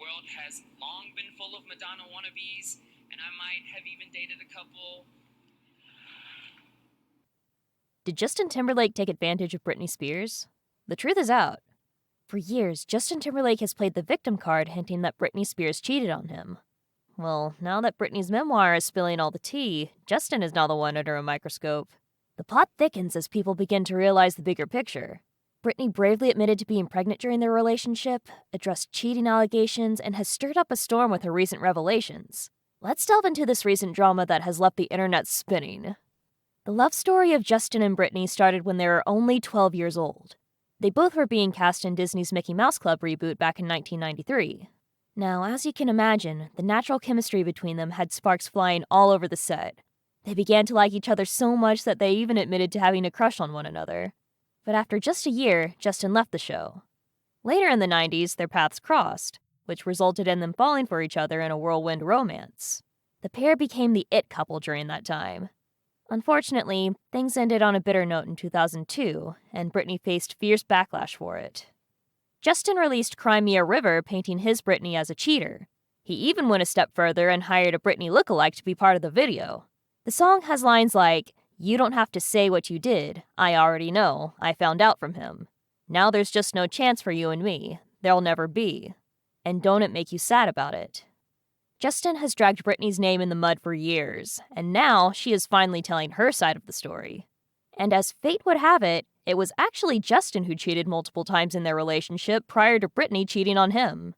world has long been full of Madonna wannabes, and I might have even dated a couple. Did Justin Timberlake take advantage of Britney Spears? The truth is out. For years, Justin Timberlake has played the victim card, hinting that Britney Spears cheated on him. Well, now that Britney's memoir is spilling all the tea, Justin is now the one under a microscope. The plot thickens as people begin to realize the bigger picture. Britney bravely admitted to being pregnant during their relationship, addressed cheating allegations, and has stirred up a storm with her recent revelations. Let's delve into this recent drama that has left the internet spinning. The love story of Justin and Britney started when they were only 12 years old. They both were being cast in Disney's Mickey Mouse Club reboot back in 1993. Now, as you can imagine, the natural chemistry between them had sparks flying all over the set. They began to like each other so much that they even admitted to having a crush on one another. But after just a year, Justin left the show. Later in the 90s, their paths crossed, which resulted in them falling for each other in a whirlwind romance. The pair became the it couple during that time. Unfortunately, things ended on a bitter note in 2002, and Britney faced fierce backlash for it. Justin released Cry Me a River, painting his Britney as a cheater. He even went a step further and hired a Britney lookalike to be part of the video. The song has lines like, "You don't have to say what you did. I already know. I found out from him. Now there's just no chance for you and me. There'll never be. And don't it make you sad about it?" Justin has dragged Britney's name in the mud for years, and now she is finally telling her side of the story. And as fate would have it, it was actually Justin who cheated multiple times in their relationship prior to Britney cheating on him.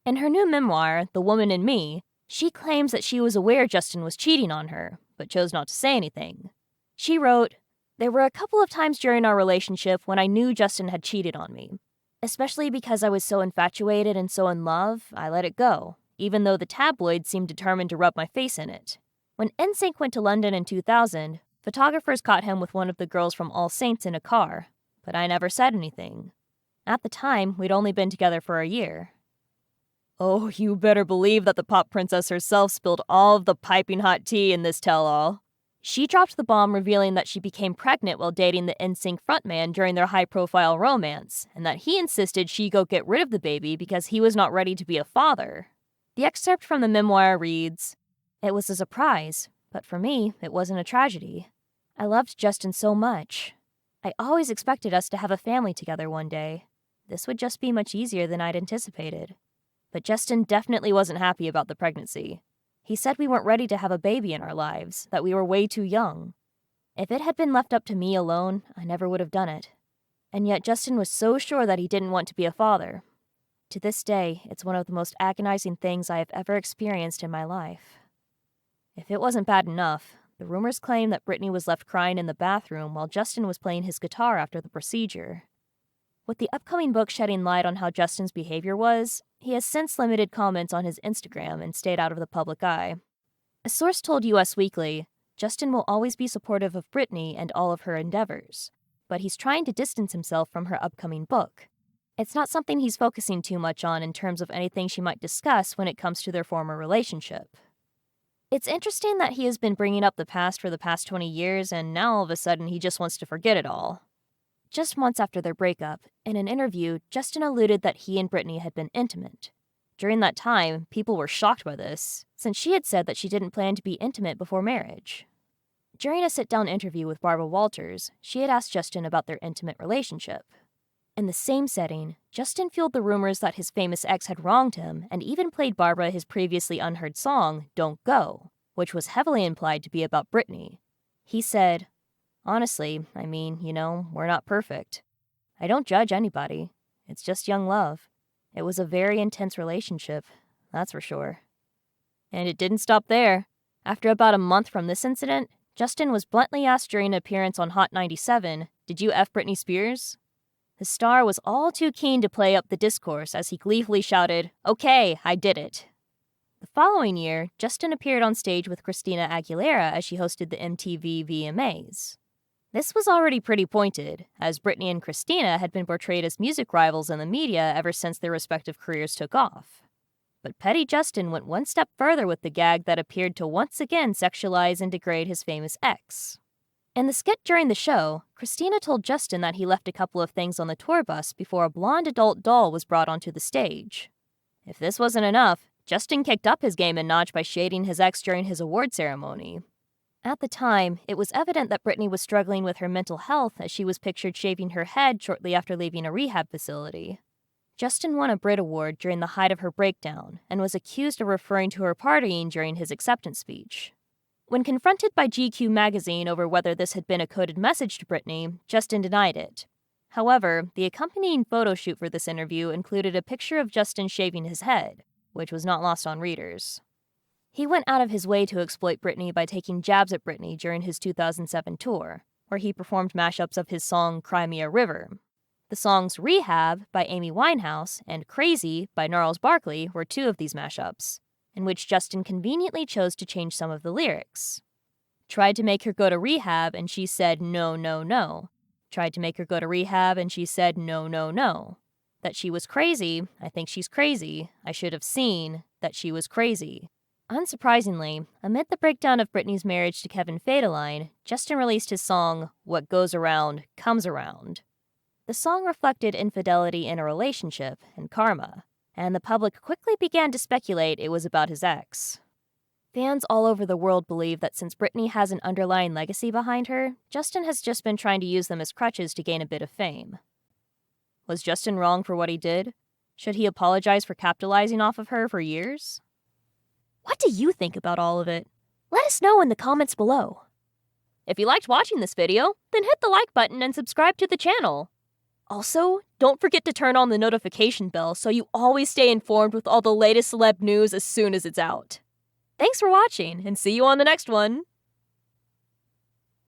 In her new memoir, The Woman in Me, she claims that she was aware Justin was cheating on her, but chose not to say anything. She wrote, "There were a couple of times during our relationship when I knew Justin had cheated on me. Especially because I was so infatuated and so in love, I let it go, even though the tabloids seemed determined to rub my face in it. When NSYNC went to London in 2000, photographers caught him with one of the girls from All Saints in a car, but I never said anything. At the time, we'd only been together for a year." Oh, you better believe that the pop princess herself spilled all of the piping hot tea in this tell-all. She dropped the bomb revealing that she became pregnant while dating the NSYNC frontman during their high-profile romance, and that he insisted she go get rid of the baby because he was not ready to be a father. The excerpt from the memoir reads, "It was a surprise, but for me, it wasn't a tragedy. I loved Justin so much. I always expected us to have a family together one day. This would just be much easier than I'd anticipated. But Justin definitely wasn't happy about the pregnancy. He said we weren't ready to have a baby in our lives, that we were way too young. If it had been left up to me alone, I never would have done it. And yet Justin was so sure that he didn't want to be a father. To this day, it's one of the most agonizing things I have ever experienced in my life." If it wasn't bad enough, the rumors claim that Britney was left crying in the bathroom while Justin was playing his guitar after the procedure. With the upcoming book shedding light on how Justin's behavior was, he has since limited comments on his Instagram and stayed out of the public eye. A source told US Weekly, Justin will always be supportive of Britney and all of her endeavors, but he's trying to distance himself from her upcoming book. It's not something he's focusing too much on in terms of anything she might discuss when it comes to their former relationship. It's interesting that he has been bringing up the past for the past 20 years, and now all of a sudden he just wants to forget it all. Just months after their breakup, in an interview, Justin alluded that he and Britney had been intimate. During that time, people were shocked by this, since she had said that she didn't plan to be intimate before marriage. During a sit-down interview with Barbara Walters, she had asked Justin about their intimate relationship. In the same setting, Justin fueled the rumors that his famous ex had wronged him and even played Barbara his previously unheard song, Don't Go, which was heavily implied to be about Britney. He said, "Honestly, we're not perfect. I don't judge anybody. It's just young love. It was a very intense relationship, that's for sure." And it didn't stop there. After about a month from this incident, Justin was bluntly asked during an appearance on Hot 97, "Did you F Britney Spears?" The star was all too keen to play up the discourse as he gleefully shouted, "Okay, I did it." The following year, Justin appeared on stage with Christina Aguilera as she hosted the MTV VMAs. This was already pretty pointed, as Britney and Christina had been portrayed as music rivals in the media ever since their respective careers took off. But petty Justin went one step further with the gag that appeared to once again sexualize and degrade his famous ex. In the skit during the show, Christina told Justin that he left a couple of things on the tour bus before a blonde adult doll was brought onto the stage. If this wasn't enough, Justin kicked up his game a notch by shading his ex during his award ceremony. At the time, it was evident that Britney was struggling with her mental health as she was pictured shaving her head shortly after leaving a rehab facility. Justin won a Brit Award during the height of her breakdown and was accused of referring to her partying during his acceptance speech. When confronted by GQ magazine over whether this had been a coded message to Britney, Justin denied it. However, the accompanying photo shoot for this interview included a picture of Justin shaving his head, which was not lost on readers. He went out of his way to exploit Britney by taking jabs at Britney during his 2007 tour, where he performed mashups of his song Cry Me a River. The songs Rehab by Amy Winehouse and Crazy by Gnarls Barkley were two of these mashups, in which Justin conveniently chose to change some of the lyrics. Tried to make her go to rehab and she said no, no, no. Tried to make her go to rehab and she said no, no, no. That she was crazy, I think she's crazy, I should have seen that she was crazy. Unsurprisingly, amid the breakdown of Britney's marriage to Kevin Federline, Justin released his song, What Goes Around, Comes Around. The song reflected infidelity in a relationship and karma, and the public quickly began to speculate it was about his ex. Fans all over the world believe that since Britney has an underlying legacy behind her, Justin has just been trying to use them as crutches to gain a bit of fame. Was Justin wrong for what he did? Should he apologize for capitalizing off of her for years? What do you think about all of it? Let us know in the comments below. If you liked watching this video, then hit the like button and subscribe to the channel. Also, don't forget to turn on the notification bell so you always stay informed with all the latest celeb news as soon as it's out. Thanks for watching, and see you on the next one!